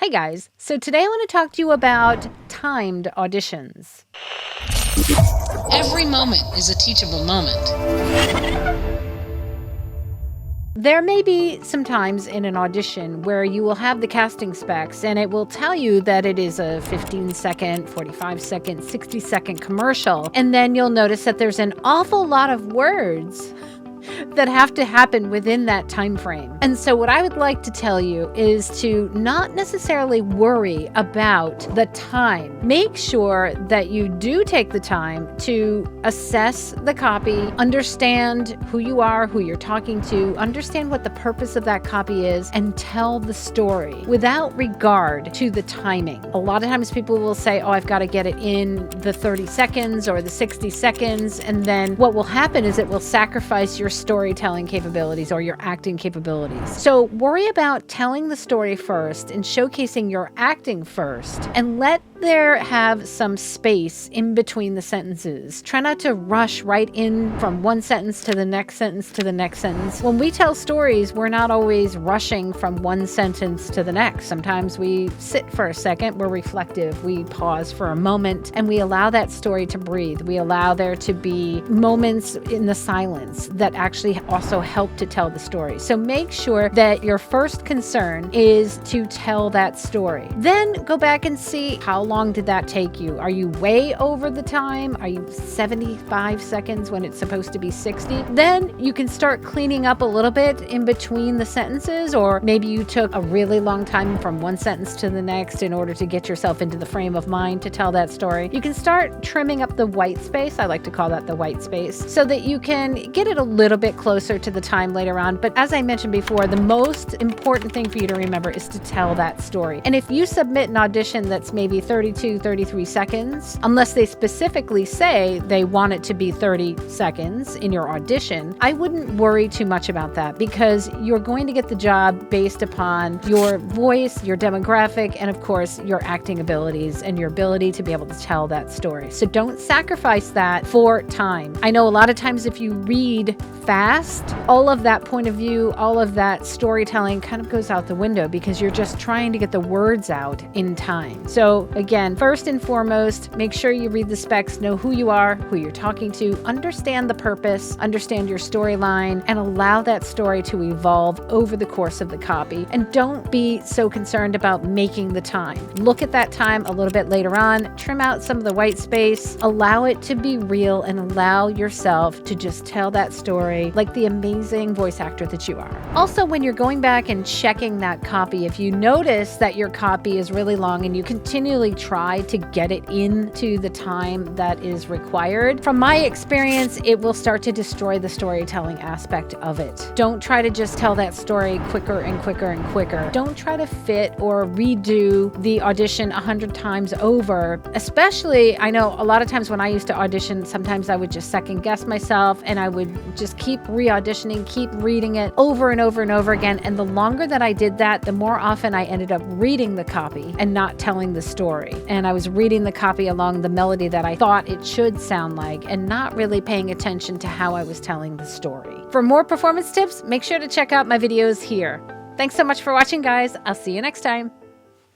Hi guys, so today I want to talk to you about timed auditions. Every moment is a teachable moment. There may be some times in an audition where you will have the casting specs and it will tell you that it is a 15-second, 45-second, 60-second commercial. And then you'll notice that there's an awful lot of words that have to happen within that time frame. And so what I would like to tell you is to not necessarily worry about the time. Make sure that you do take the time to assess the copy, understand who you are, who you're talking to, understand what the purpose of that copy is, and tell the story without regard to the timing. A lot of times people will say, oh, I've got to get it in the 30 seconds or the 60 seconds. And then what will happen is it will sacrifice your storytelling capabilities or your acting capabilities. So worry about telling the story first and showcasing your acting first, and let there have some space in between the sentences. Try not to rush right in from one sentence to the next sentence to the next sentence. When we tell stories, we're not always rushing from one sentence to the next. Sometimes we sit for a second, we're reflective, we pause for a moment, and we allow that story to breathe. We allow there to be moments in the silence that actually also help to tell the story. So make sure that your first concern is to tell that story. Then go back and see, how long did that take you? Are you way over the time? Are you 75 seconds when it's supposed to be 60? Then you can start cleaning up a little bit in between the sentences, or maybe you took a really long time from one sentence to the next in order to get yourself into the frame of mind to tell that story. You can start trimming up the white space. I like to call that the white space, so that you can get it a little bit closer to the time later on. But as I mentioned before, the most important thing for you to remember is to tell that story. And if you submit an audition that's maybe 32, 33 seconds, unless they specifically say they want it to be 30 seconds in your audition, I wouldn't worry too much about that, because you're going to get the job based upon your voice, your demographic, and of course, your acting abilities and your ability to be able to tell that story. So don't sacrifice that for time. I know a lot of times if you read fast, all of that point of view, all of that storytelling kind of goes out the window because you're just trying to get the words out in time. So again, first and foremost, make sure you read the specs, know who you are, who you're talking to, understand the purpose, understand your storyline, and allow that story to evolve over the course of the copy. And don't be so concerned about making the time. Look at that time a little bit later on, trim out some of the white space, allow it to be real, and allow yourself to just tell that story like the amazing voice actor that you are. Also, when you're going back and checking that copy, if you notice that your copy is really long and you continually try to get it into the time that is required, from my experience, it will start to destroy the storytelling aspect of it. Don't try to just tell that story quicker and quicker and quicker. Don't try to fit or redo the audition 100 times over. Especially, I know a lot of times when I used to audition, sometimes I would just second guess myself and I would just keep re-auditioning, keep reading it over and over and over again. And the longer that I did that, the more often I ended up reading the copy and not telling the story. And I was reading the copy along the melody that I thought it should sound like and not really paying attention to how I was telling the story. For more performance tips, make sure to check out my videos here. Thanks so much for watching, guys. I'll see you next time.